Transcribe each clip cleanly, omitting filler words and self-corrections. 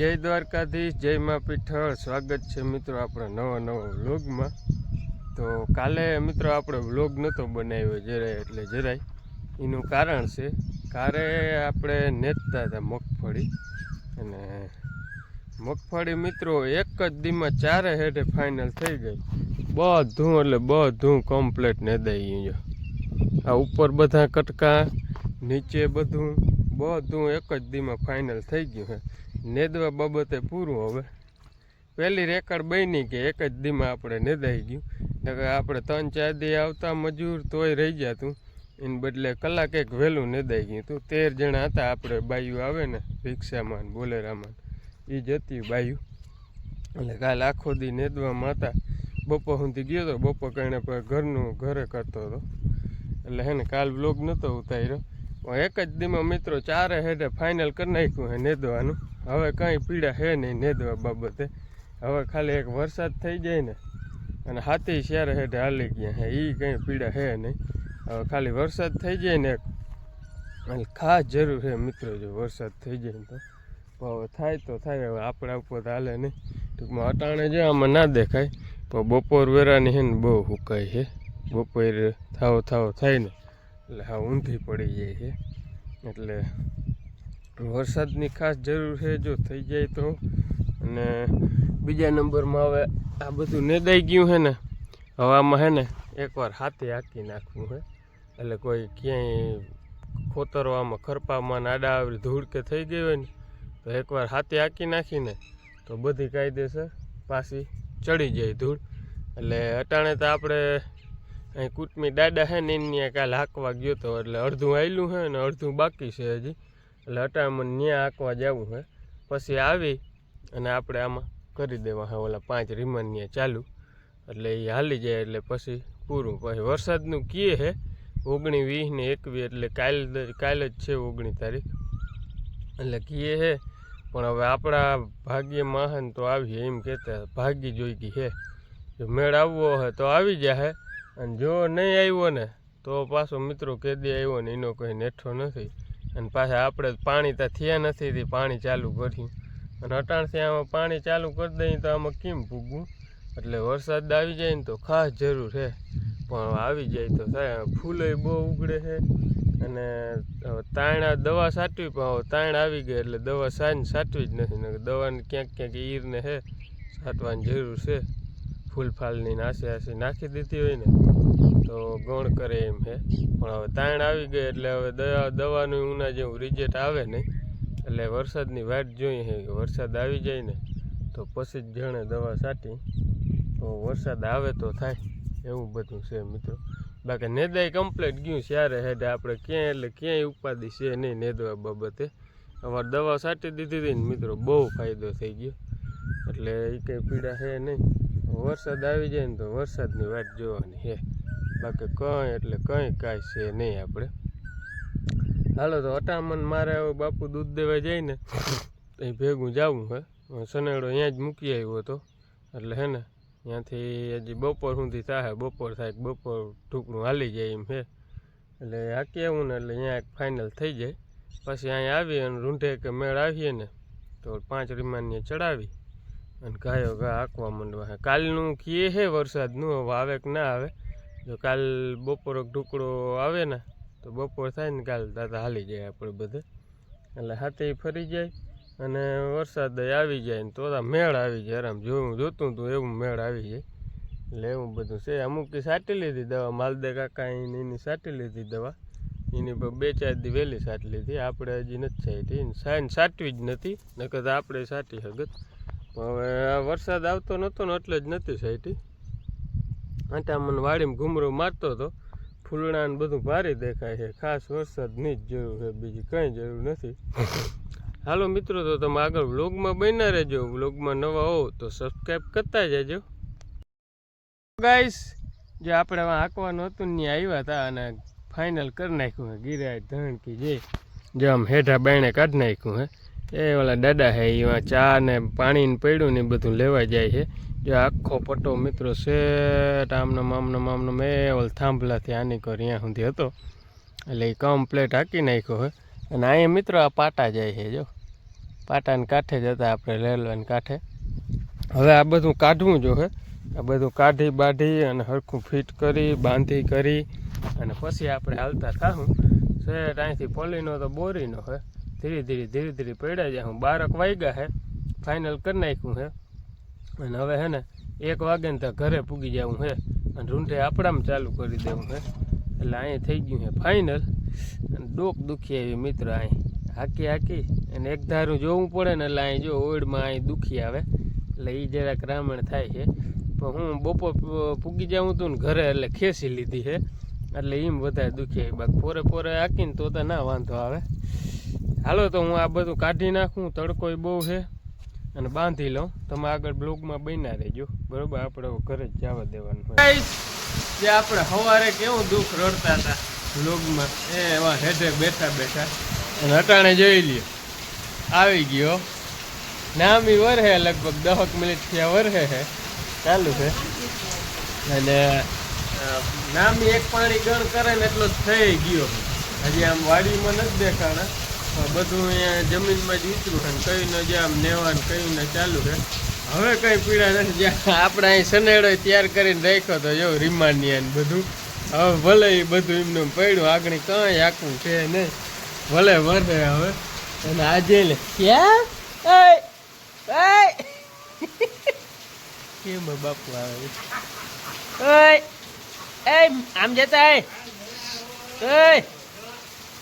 જય દ્વારકાધીશ, જય મા પીઠળ। સ્વાગત છે મિત્રો આપણા નવા વ્લોગમાં। તો કાલે મિત્રો આપણે વ્લોગ નહોતો બનાવ્યો જરાય એનું કારણ છે કારે આપણે નેતતા હતા મગફળી, અને મગફળી મિત્રો એક જ દીમાં 4 હેડે ફાઇનલ થઈ ગઈ। બધું કમ્પ્લીટ નેદાઈ ગયું। આ ઉપર બધા કટકા, નીચે બધું એક જ દીમાં ફાઇનલ થઈ ગયું છે। નેદવા બાબતે પૂરું। હવે પહેલી રેકર્ડ બની કે એક જ દીમાં આપણે નેદાઈ ગયું, નકર આપણે 3-4 દી આવતા મજૂર તોય રહી જતું, એને બદલે કલાક એક વહેલું નેદાઈ ગયું હતું। 13 જણા હતા આપણે, બાયું આવે ને રિક્ષામાં બોલેરામાં, એ જતી બાયું। એટલે કાલે આખો દી નેદવામાં હતા। બપોર સુધી ગયો હતો, બપોર કરીને ઘરે કરતો હતો, એટલે હે ને કાલ વ્લોગ નહોતો ઉતાર્યો। એક જ દીમાં મિત્રો 4 હેડે ફાઇનલ કરી નાખ્યું છે નેદવાનું। હવે કંઈ પીડા છે નહીં નેદવા બાબતે। હવે ખાલી એક વરસાદ થઈ જાય ને, અને 7 હેડે હાલી ગયા છે, એ કંઈ પીડા છે નહીં। હવે ખાલી વરસાદ થઈ જાય ને, એટલે ખાસ જરૂર છે મિત્રો, જો વરસાદ થઈ જાય ને તો હવે થાય તો થાય। હવે આપણા ઉપર તો હાલે નહીં, ટૂંકમાં અટાણે જે આમાં ના દેખાય, પણ બપોર વેરાની છે ને બહુ હુકાય છે। બપોર થાવ થાય ને એટલે હા ઊંધી પડી જાય છે। એટલે વરસાદની ખાસ જરૂર છે જો થઈ જાય તો। અને બીજા નંબરમાં હવે આ બધું નેદાઈ ગયું છે ને, હવે આમાં છે ને એકવાર હાથે હાંકી નાખવું છે। એટલે કોઈ ક્યાંય ખોતરવામાં, ખરપામાં આડા આવરી ધૂળ કે થઈ ગઈ હોય ને, તો એકવાર હાથે હાંકી નાખીને તો બધી કાયદેસર પાછી ચડી જાય ધૂળ। એટલે અટાણે તો આપણે અહીં કૂટમી દાદા છે ને એને કાલે હાંકવા ગયો હતો, એટલે અડધું આવેલું છે ને અડધું બાકી છે હજી। એટલે અટાણે મને ત્યાં હાંકવા જવું છે, પછી આવી અને આપણે આમાં કરી દેવા છે ઓલા 5 રીમાન ત્યાં ચાલુ, એટલે એ હાલી જાય એટલે પછી પૂરું। પછી વરસાદનું કીએ છે 19, 20 ને 21, એટલે કાલે જ છે 19 તારીખ, એટલે કીએ છે। પણ હવે આપણા ભાગ્યમાં હે ને તો આવીએ એમ કહેતા, ભાગી જોઈ ગઈ છે। જો મેળ આવવો હોય તો આવી જાય, અને જો નહીં આવ્યો ને તો પાછો મિત્રો કેદી આવ્યો ને એનો કોઈ નેઠો નથી। અને પાછા આપણે પાણી ત્યાં થયા નથી તે પાણી ચાલુ કર્યું, અને અટાણથી આમાં પાણી ચાલુ કરી દઈએ તો આમાં કેમ પૂગવું। એટલે વરસાદ આવી જાય ને તો ખાસ જરૂર છે, પણ આવી જાય તો થાય। ફૂલે બહુ ઉગડે છે, અને તાણા દવા છાંટવી, પણ તાણ આવી ગઈ એટલે દવા છાંટવી જ નથી। દવાની ક્યાંક ઈરને છે છાંટવાની જરૂર છે। ફૂલફાલની આસે નાખી દીધી હોય ને તો ગણ કરે એમ છે, પણ હવે તાણ આવી ગઈ એટલે હવે દવાનું ઉના જેવું રિઝલ્ટ આવે નહીં। એટલે વરસાદની વાટ જોઈએ છે કે વરસાદ આવી જાય ને તો પછી જ જણે દવા છાંટી, તો વરસાદ આવે તો થાય, એવું બધું છે મિત્રો। બાકી નેદાઈ કમ્પ્લીટ ગયું 4 હેડે, આપણે ક્યાંય ઉપાધિ છે નહીં નેદવા બાબતે। અમારે દવા છાંટી દીધી હતી ને મિત્રો, બહુ ફાયદો થઈ ગયો, એટલે એ કંઈ પીડા છે નહીં। વરસાદ આવી જાય ને તો વરસાદની વાટ જોવાની છે, બાકી કાંઈ છે નહીં આપણે। હાલો તો અટામણ મારે હવે બાપુ દૂધ દેવા જાય ને એ ભેગું જવું છે। સનેડો અહીંયા જ મૂકી આવ્યો હતો, એટલે હે ને ત્યાંથી હજી બપોર સુધી થાય, બપોર થાય બપોર ટૂંકનું હાલી જાય એમ છે। એટલે હાકી આવું ને એટલે અહીંયા ફાઇનલ થઈ જાય, પછી અહીંયા આવી અને રૂંઢે કે મેળ આવીએ ને તો 5 રીમાનને ચડાવી અને ગાયો હાંકવા માંડવા છે। કાલનું કીએ છે વરસાદનું, હવે આવે કે ના આવે। જો કાલ બપોર ટુકડો આવે ને તો બપોર થાય ને કાલ તાતા હાલી જાય આપણે બધે, એટલે હાથે ફરી જાય અને વરસાદ આવી જાય ને તો મેળ આવી જાય આરામ। જોતું હતું એવું મેળ આવી જાય, એટલે એવું બધું છે। અમુક છાંટી લીધી દવા, માલદે કાકા એની છાંટી લીધી દવા, એની 2-4 દી વહેલી છાંટી લીધી, આપણે હજી નથી છાંટી, છાંટવી જ નથી, નકર આપણે છાંટી શકત। હવે વરસાદ આવતો નહોતો ને એટલે જ નથી છાંટી। આટા મને વાડીમાં ઘૂમરો મારતો હતો, ફૂલણા ને બધું ભારે દેખાય છે। ખાસ વરસાદની જ જરૂર છે, બીજી કંઈ જરૂર નથી। હાલો મિત્રો, તો તમે આગળ વ્લોગમાં બન્યા રહેજો। વ્લોગમાં નવા હો તો સબસ્ક્રાઈબ કરતા જજો ગાઈસ। જે આપણે હાંકવાનું હતું ને આવ્યા હતા અને ફાઇનલ કરી નાખ્યું છે। ગિરાય ધણકી જે આમ હેઠા બાયણે કાઢી નાખ્યું છે। એ ઓલા દાદા છે એમાં ચા ને પાણી ને પડ્યું ને બધું લેવા જાય છે। જો આખો પટ્ટો મિત્રો સેટ આમનામ એ ઓલ થાંભલાથી આની કરી ત્યાં સુધી હતો, એટલે એ કમ્પ્લેટ હાંકી નાખ્યો છે। અને અહીંયા મિત્રો આ પાટા જાય છે, જો પાટાને કાંઠે જ હતા આપણે, રેલવેને કાંઠે. હવે આ બધું કાઢવું જોઈએ. આ બધું કાઢી બાઢી અને હરખું ફિટ કરી બાંધી કરી અને પછી આપણે હાલતા થાશું. શહેર અહીંથી પોલીનો તો બોરીનો હે, ધીરે ધીરે પડ્યા જાય. હું 12 વાગ્યા હે, ફાઇનલ કરી નાખ્યું હે. અને હવે હે ને 1 વાગે ને તો ઘરે પૂગી જવું હે અને રૂંઢે આપણામાં ચાલુ કરી દેવું હે. એટલે અહીં થઈ ગયું છે ફાઇનલ. અને ડોક દુખી આવી મિત્રો, અહીં હાકી અને એક ધારું જોવું પડે ને એટલે અહીં જો ઓળમાં અહીં દુખી આવે એટલે એ જરાક રામણ થાય છે. પણ હું બપોર પૂગી જાઉં હતું ને ઘરે એટલે ખેંચી લીધી છે એટલે એમ વધારે દુખી આવી. બાકી પોરે હાકીને તો ના વાંધો આવે. હાલો તો હું આ બધું કાઢી નાખું, તડકો બહુ છે અને બાંધી લઉં. તમે આગળ બ્લોગમાં બન્યા રહેજો, બરોબર? આપણે ઘરે જ જવા દેવાનું હોય. જે આપણે સવારે કેવું દુઃખ રડતા હતા બ્લોગમાં, એવા હેઠે બેઠા અને અટાણે જોઈ લ્યો આવી ગયો. નામી વરહે લગભગ 10 મિનિટ થયા વરહે છે, ચાલુ છે. અને નામી એક પાણી ગણ કરે ને એટલો જ થઈ ગયો. હજી આમ વાડીમાં નથી દેખાણા, બધું અહીંયા જમીનમાં જ ઉતરું છે. કયું ને જે આમ નેવાન કયું ને ચાલુ છે. હવે કઈ પીડા નથી. જ્યાં આપણે અહીં સનેડો તૈયાર કરીને રાખ્યો તો જો રીમાનિયા ને બધું, હવે ભલે એ બધું એમનું પડ્યું, આગળ કંઈ આખું છે નહીં, ભલે વરસે હવે. અને આજે લે ક્યાં કેમ બાપુ આવે આમ જતા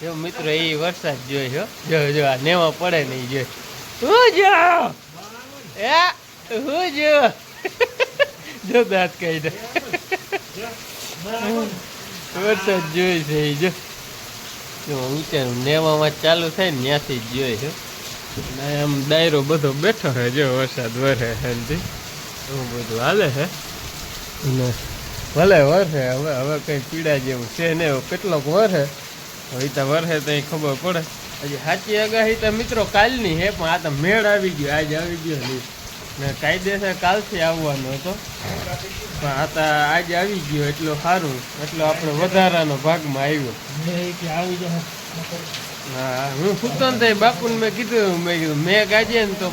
જો મિત્રો, એ વરસાદ જોઈ જો આ નેવા પડે ને જોઈ હું જો દાંત કહી દે વરસાદ જોઈ છે એ જો વિચારું નેવામાં ચાલુ થાય ને ત્યાંથી જ જોઈ છે. આમ ડાયરો બધો બેઠો છે જો વરસાદ વરસે એનાથી એવું બધું હાલે છે. ને ભલે વરસે હવે કંઈ પીડા જેવું છે ને, કેટલોક વરસે હવે તો વરસે તો એ ખબર પડે. હજી સાચી આગાહી તો મિત્રો કાલની છે, પણ આ તો મેળ આવી ગયો, આજે આવી ગયો નહીં ને કાયદેસર કાલથી આવવાનો હતો, પણ આ તો આજે આવી ગયો એટલો સારું, એટલો આપણે વધારાનો ભાગમાં આવ્યો. હા, હું સૂતો ને બાપુને મેં કીધું મેં ગાજે ને તો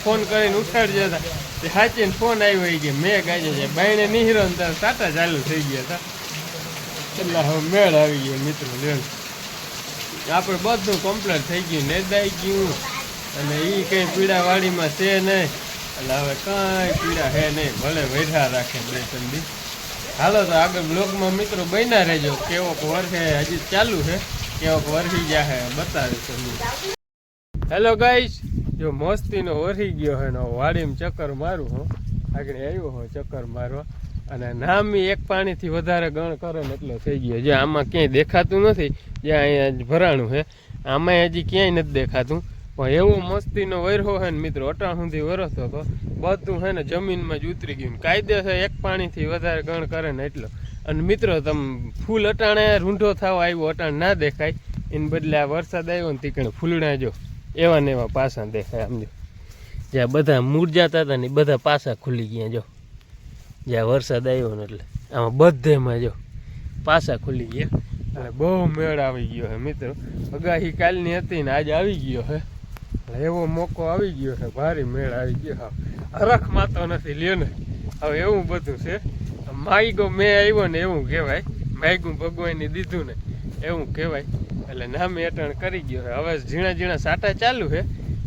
ફોન કરીને ઉઠાડજો હતા. તે સાચીને ફોન આવ્યો એ કે મેં ગાજે છે, બાઈને નીહરો ને ત્યારે સાટા ચાલુ થઈ ગયા હતા. એટલે હવે મેળ આવી ગયો મિત્રો. લેણ આપણે બધું કમ્પ્લીટ થઈ ગયું, નેદાઈ ગયું અને એ કંઈ પીડાવાડીમાં છે નહીં. એટલે હવે કાંઈ પીડા છે નહીં, ભલે વેઠા રાખે બે ઠંડી. હાલો તો આગળ બ્લોગમાં મિત્રો બન્યા રહેજો. કેવોક વરસે હજી ચાલુ છે, કેવોક વરસી જાહે બતાવીશ તમને. હેલો ગાઈસ, જો મસ્તીનો વરસી ગયો છે ને વાડીમાં ચક્કર મારું હો, આગળ આવ્યો હો ચક્કર મારવા. અને નામી એક પાણીથી વધારે ગણ કરે ને એટલો થઈ ગયો. જે આમાં ક્યાંય દેખાતું નથી, જ્યાં અહીંયા ભરાણું છે આમાં હજી ક્યાંય નથી દેખાતું. પણ એવો મસ્તીનો વરસો છે ને મિત્રો, અટાણ સુધી વરસતો હતો, બધું છે ને જમીનમાં જ ઉતરી ગયું. કાયદેસર એક પાણીથી વધારે ગણ કરે ને એટલો. અને મિત્રો તમે ફૂલ અટાણે રૂંઢો થવા આવ્યો, અટાણ ના દેખાય, એને બદલે આ વરસાદ આવ્યો ને તીકણે ફૂલડા જો એવા ને એવા પાસા દેખાય. આમ જો જ્યાં બધા મૂરજાતા હતા ને બધા પાસા ખુલી ગયા. જો જ્યાં વરસાદ આવ્યો ને એટલે આમાં બધેમાં જો પાસા ખુલી ગયા. અને બહુ મેળ આવી ગયો છે મિત્રો. અગાહી કાલની હતી ને આજે આવી ગયો છે, એવો મોકો આવી ગયો છે, ભારી મેળ આવી ગયો. હરખમાં તો નથી લ્યો ને, હવે એવું બધું છે. માઈગો મેં આવ્યો ને એવું કહેવાય, માઈગું ભગવાનને દીધું ને એવું કહેવાય. એટલે નામી અટાણ કરી ગયો છે. હવે ઝીણા ઝીણા સાટા ચાલુ છે,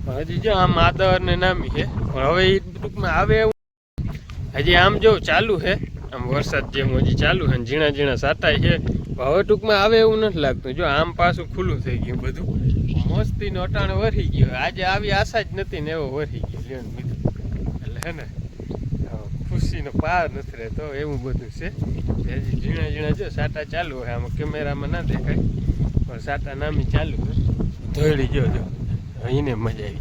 પણ હજી જો આમ આદર ને નામી છે, પણ હવે એ ટૂંકમાં આવે એવું હજી આમ જો ચાલુ છે, આમ વરસાદ જેમ હજી ચાલુ છે, ઝીણા ઝીણા સાટા છે. હવે ટૂંકમાં આવે એવું નથી લાગતું. જો આમ પાછું ખુલ્લું થઈ ગયું બધું, મસ્તીનો અટાણે વરી ગયો. આજે આવી આશા જ નથી ને એવો વરી ગયો લ્યો મિત્રો. એટલે હે ને ખુશીનો પાર નથી રહેતો એવું બધું છે. હજી ઝીણા ઝીણા જો સાટા ચાલુ હોય, આમાં કેમેરામાં ના દેખાય પણ સાટા નામી ચાલુ છે. ધોળી જો એને મજા આવી,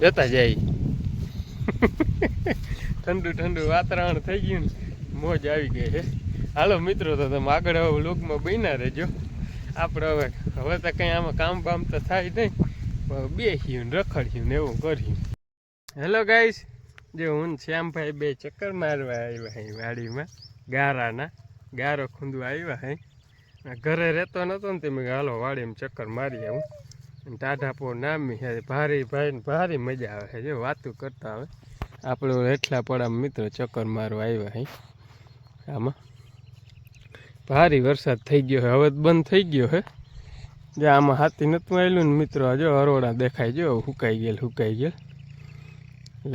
જતા જાય ઠંડુ ઠંડુ વાતાવરણ થઈ ગયું ને મોજ આવી ગઈ છે. હાલો મિત્રો, તો તમે આગળ હવે વ્લોગમાં બન્યા રહેજો. આપણે હવે તો કંઈ આમાં કામ બામ તો થાય નહીં, બેસ્યું ને રખડ્યું ને એવું કર્યું. હેલો ગાઈસ, જો હું શ્યામભાઈ બે ચક્કર મારવા આવ્યા હે વાડીમાં, ગારાના ગારો ખૂંદવા આવ્યા હે. ઘરે રહેતો નહોતો ને તે મેં હાલો વાડીમાં ચક્કર મારી આવું. ટાઢાપો નામી છે ભારી ભાઈ ભારી મજા આવે છે જો વાતું કરતા આવે આપણે એટલા પડા મિત્રો ચક્કર મારવા આવ્યા હે આમાં ભારી વરસાદ થઈ ગયો છે હવે બંધ થઈ ગયો છે જે આમાં હાથી નતું આવેલું ને મિત્રો જો અરોડા દેખાય જો હુકાઈ ગયેલ એટલે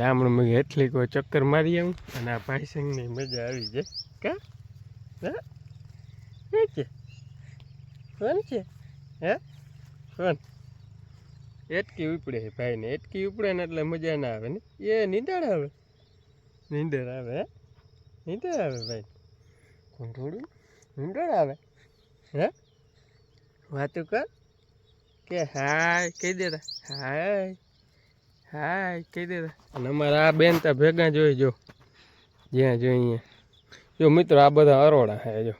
હમણાં મેં એટલી કોઈ ચક્કર મારી આવું અને આ ભાઈસંગની મજા આવી જાય કા હે છે કોણ છે હે કોણ એટકી ઉપડે છે ભાઈને એટકી ઉપડે ને એટલે મજા ના આવે ને એ નીંદર આવે હે નીંદર આવે ભાઈ કોણ થોડું નીંદર આવે હે વાતું કર કે હાય કહી દેતા હાય કહી દેતા અને અમારા આ બેન તા ભેગા જોઈ જો જ્યાં જોઈએ જો મિત્રો આ બધા અરોડા છે જો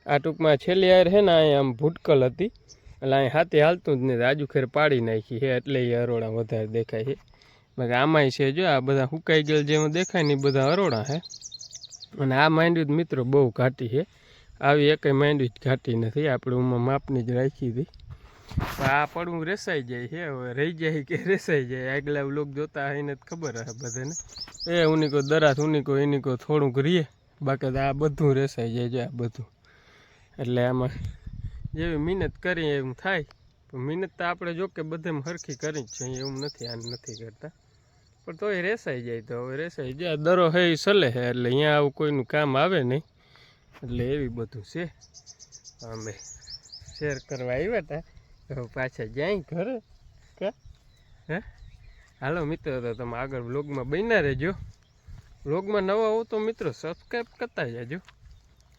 આ ટૂંકમાં છેલ્લી યાર છે ને અહીંયા આમ ભૂટકલ હતી એટલે અહીં હાથે હાલતું જ નહીં આજુ ખેર પાડી નાખી છે એટલે એ અરોડા વધારે દેખાય છે બાકી આમાંય છે જો આ બધા હુકાઈ ગયેલ જેમાં દેખાય ને એ બધા અરોડા છે અને આ માંડવી મિત્રો બહુ ઘાટી છે આવી એકય માંડવી જ ઘાટી નથી આપણે ઉમાં માપની જ રાખી હતી આ પડવું રેસાઈ જાય છે હવે રહી જાય કે રેસાઈ જાય આગલા લોક જોતા હોય ને ખબર હશે બધાને એ ઉનીકો દરાત ઉનીકો એનીકો થોડુંક રીએ બાકી આ બધું રેસાઈ જાય છે આ બધું એટલે આમાં જેવી મહેનત કરી એવું થાય પણ મહેનત તો આપણે જો કે બધેમાં સરખી કરી જ છે એવું નથી આ નથી કરતા પણ તોય રેસાઈ જાય તો હવે રેસાઈ જાય દરો હે એ સલે છે એટલે અહીંયા આવું કોઈનું કામ આવે નહીં એટલે એવી બધું છે અમે શેર કરવા આવ્યા હતા તો પાછા જાય ઘરે કા હે હાલો મિત્રો તો તમે આગળ વ્લોગમાં બન્યા રહેજો વ્લોગમાં નવા હો તો મિત્રો સબસ્ક્રાઈબ કરતા જાજો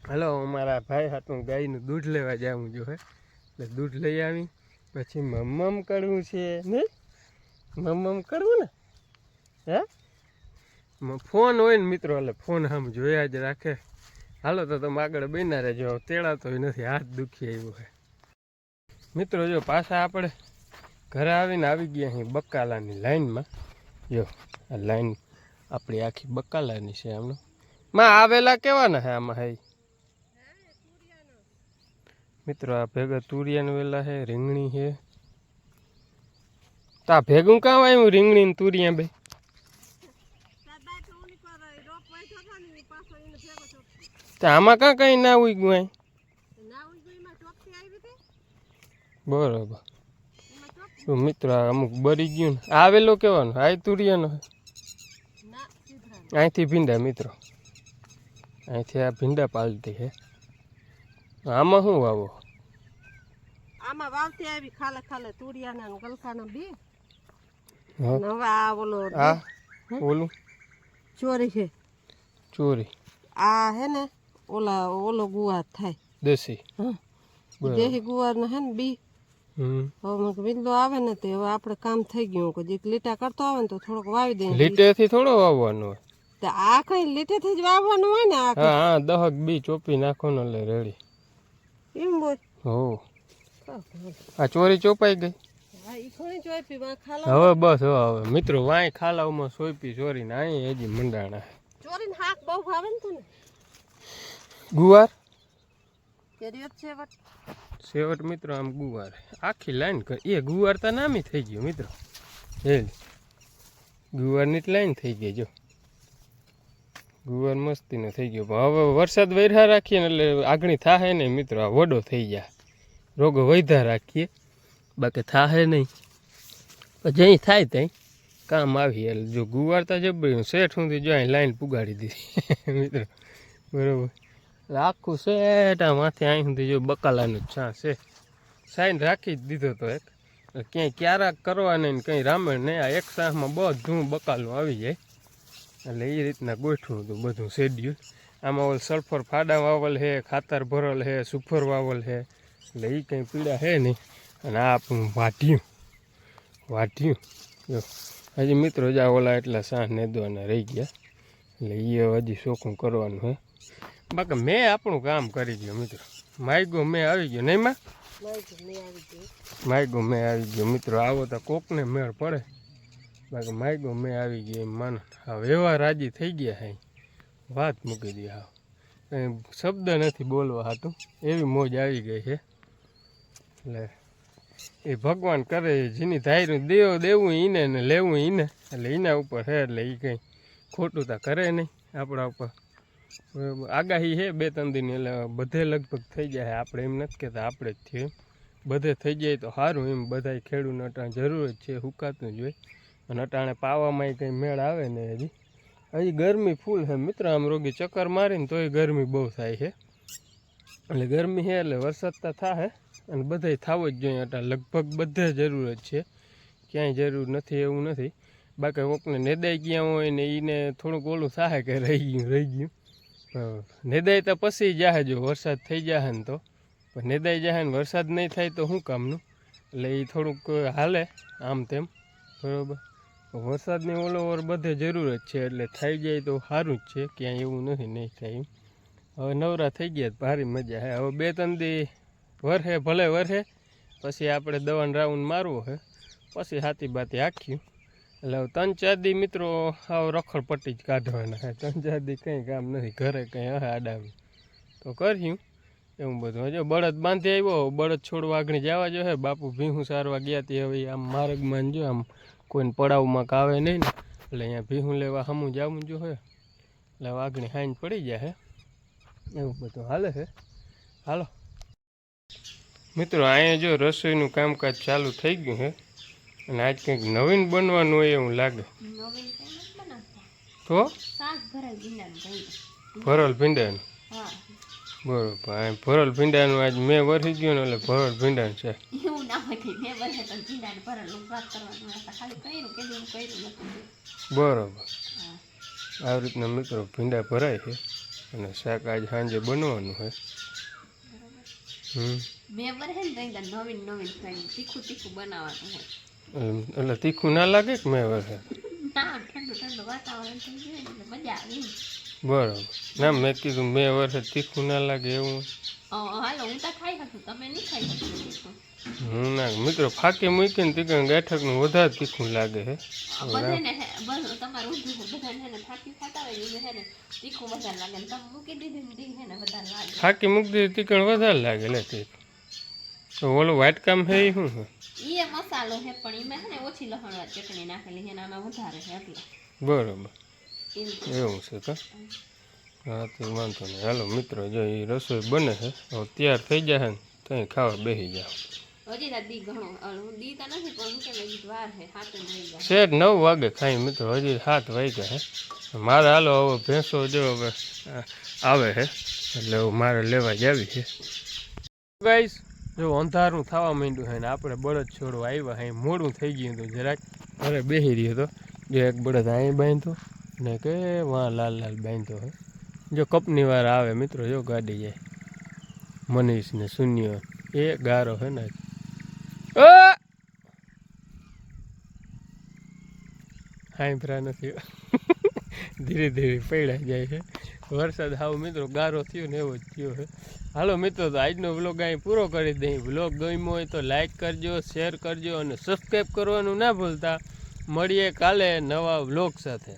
હાલો અમારા ભાઈ હાથનું ગાયનું દૂધ લેવા જવું જો હે એટલે દૂધ લઈ આવી પછી મમ્મમ કરવું છે ને મમ્મમ કરવું ને હે ફોન હોય ને મિત્રો એટલે ફોન આમ જોયા જ રાખે હાલો તો તમે આગળ બન્યા રહેજો તેડાતો નથી હાથ દુખી આવ્યો છે મિત્રો જો પાછા આપણે ઘરે આવીને આવી ગયા અહીં બકાલાની લાઈનમાં જો આ લાઈન આપણી આખી બકાલાની છે હમણાં માં આવેલા કેવાના છે આમાં હે મિત્રો આ ભેગા તુરિયાના વેલા છે રીંગણી છે તો આ ભેગું કામ આવ્યું રીંગણી ને તુરિયા બે તો આમાં કાં કઈ ના ઉગ્યું બરોબર મિત્રો અમુક બરી ગયું ને આવેલો કેવાનો આ તુરિયાનો અહીંથી ભીંડા મિત્રો અહીંથી આ ભીંડા પાલતી છે આમાં શું વાવો આમાં વાવતી આવી ખાલે ખાલે તુરિયાના ને ગલકાના બી હવે આ ઓલો આ ઓલું ચોરી છે ચોરી આ હે ને ઓલો ગુવાર થાય દેશી દેશી ગુવાર ને હે ને બી હવે વિંદો આવે ને તે હવે આપણે કામ થઈ ગયું કે જે લીટા કરતો આવે ને તો થોડોક વાવી દઈએ લીટેથી થોડો વાવવાનો હોય તો આ કઈ લીટેથી જ વાવવાનું હોય ને આ હા દહક બી ચોપી નાખો ને એટલે રેડી એમ બોલ હો આ ચોરી ચોપાઈ ગઈ હા ઈ થોડી ચોપી માં ખાલા હવે બસ હવે મિત્રો વાય ખાલાઓમાં સોયપી ચોરીને અહીં હજી મંડાણા ચોરીને હાક બહુ ભાવે ને તને ગુવાર કેરીઓ છે વટ સેવટ મિત્રો આમ ગુવાર આખી લાઈન એ ગુવાર તો નામી થઈ ગયું મિત્રો હે ગુવારની જ લાઈન થઈ ગઈ જો ગુવાર મસ્તીનો થઈ ગયો પણ હવે વરસાદ વૈરા રાખીએ ને એટલે આગળ થાહે નહીં મિત્રો આ વડો થઈ જાય રોગો વૈધા રાખીએ બાકી થાહે નહીં પણ જઈ થાય ત્યાં કામ આવી એટલે જો ગુવાર તો જબરી શેઠ સુધી જો અહીં લાઈન પુગાડી દીધી મિત્રો બરાબર એટલે આખું શેઠ આ માથે અહીં સુધી જો બકાલાનું જ છાં છે સાઈન રાખી જ દીધો તો એક ક્યાંય ક્યારાક કરવા નહીં કંઈ રામણ નહીં આ એક સાહમાં બધું બકાલું આવી જાય એટલે એ રીતના ગોઠવું હતું બધું શેડ્યુલ આમાં ઓલ સલ્ફર ફાડા વાવલ છે ખાતર ભરલ છે સુફર વાવલ છે એટલે એ કંઈ પીડા છે નહીં અને આ આપણું વાઢ્યું જો હજી મિત્રો જા ઓલા એટલા સાહ નેદવાના રહી ગયા એટલે એ હજી ચોખ્ખું કરવાનું છે બાકી મેં આપણું કામ કરી ગયો મિત્રો માયગો મેં આવી ગયો નહીં માં માયગો મેં આવી ગયો મિત્રો આવો તો કોકને મેળ પડે બાકી માયગો મેં આવી ગયો એમ માનો હવે એવા રાજી થઈ ગયા હે વાત મૂકી દે હા કંઈ શબ્દ નથી બોલવા હાટું એવી મોજ આવી ગઈ છે એટલે એ ભગવાન કરે જેની ધાર્યું દેવું ઈને ને લેવું ઈને એટલે એના ઉપર છે એટલે એ કંઈ ખોટું તો કરે નહીં આપણા ઉપર બરાબર. આગાહી છે 2-3 દિન એટલે બધે લગભગ થઈ જાય આપણે એમ નથી કહેતા આપણે જ થયું બધે થઈ જાય તો સારું એમ બધાય ખેડૂતને અટાણે જરૂર જ છે હુકાતું જ હોય અને અટાણે પાવામાં કંઈ મેળ આવે ને હજી ગરમી ફૂલ છે મિત્ર આમ રોગી ચક્કર મારીને તોય ગરમી બહુ થાય છે એટલે ગરમી છે એટલે વરસાદ તો થાય અને બધાય થવો જ જોઈએ અટાણે લગભગ બધે જરૂર જ છે ક્યાંય જરૂર નથી એવું નથી બાકી કોકને નેદાઈ ગયા હોય ને એને થોડુંક ઓલું થાય કે રહી ગયું નેદાય તો પછી જાહે જો વરસાદ થઈ જાય ને તો પણ નેદાઈ જાય ને વરસાદ નહીં થાય તો શું કામનું એટલે એ થોડુંક હાલે આમ તેમ બરાબર વરસાદની ઓલ ઓવર બધે જરૂર જ છે એટલે થઈ જાય તો સારું જ છે ક્યાંય એવું નથી નહીં થાય હવે નવરા થઈ ગયા ભારી મજા હે હવે 2-3 દી વરસે ભલે વરસે પછી આપણે દવાનો રાઉન્ડ મારવો છે પછી હાથી બાતી આખ્યું એટલે હવે 3-4 દી મિત્રો આવ રખડ પટ્ટી જ કાઢવાના છે 3-4 દી કંઈ કામ નથી ઘરે કંઈ હે આડાવ્યું તો કર્યું એવું બધું હજો બળદ બાંધી આવ્યો બળદ છોડવા આગળ જવા જો હે બાપુ ભીહું સારવા ગયા હતી હવે આમ માર્ગમાં જો આમ કોઈને પડાવમાં કાવે નહીં ને એટલે અહીંયા ભીહું લેવા હમું જવું જો હે એટલે આગળ હાઈન પડી જાય એવું બધું હાલે છે હાલો મિત્રો અહીંયા જો રસોઈનું કામકાજ ચાલુ થઈ ગયું છે અને આજ કંઈક નવીન બનવાનું હોય એવું લાગે તો ભરલ ભીંડાનું બરોબર આ ભરલ ભીંડાનું આજ મેં વરસી ગયો ને એટલે ભરલ ભીંડાનું છે બરોબર આવી રીતના મિત્રો ભીંડા ભરાય છે અને શાક આજ સાંજે બનવાનું છે એટલે તીખું ના લાગે કે મેં વરસે બરોબર ના મેં કીધું મેં વર્ષે તીખું ના લાગે એવું હું ના મિત્રો ફાંકી મૂકીને તીખું ગાંઠકનું વધારે તીખું લાગે છે ફાંકી મૂકી દીધી તીખું વધારે લાગે લે તીખું તો ઓલું વાટકામ છે એ શું છે મસાલો છે પણ એમાં છે ને ઓછી લસણ ચટણી નાખેલી છે આમાં વધારે છે એટલે બરોબર એવું છે તો હા તો વાંધો નહીં હાલો મિત્રો જો એ રસોઈ બને છે હવે તૈયાર થઈ જાય ને ત્યાં ખાવા બેસી જાઓ શેઠ 9 વાગે ખાઈ મિત્રો હજી 7 વાગ્યા છે મારે હાલો હવે ભેંસો જો હવે આવે છે એટલે મારે લેવા જ આવી છે ગાઈસ જો અંધારું થવા માંડ્યું છે ને આપણે બળદ છોડવા આવ્યા અહીં મોડું થઈ ગયું હતું જરાક ઘરે બેસી રહ્યો હતો જો એક બળદ અહીં બાંધ્યો ને કે વાં લાલ બાંધ્યો છે જો કંપની વાર આવે મિત્રો જો ગાડી જાય મનીષ ને શૂન્ય એ ગારો છે ને હાંભરા નથી ધીરે ધીરે પડ્યા જાય છે વરસાદ હાવ મિત્રો ગારો થયો ને એવો જ થયો છે હાલો મિત્રો તો આજનો વ્લોગ અહીં પૂરો કરી દઈએ વ્લોગ ગમ્યો હોય તો લાઈક કરજો શેર કરજો અને સબસ્ક્રાઈબ કરવાનું ના ભૂલતા મળીએ કાલે નવા વ્લોગ સાથે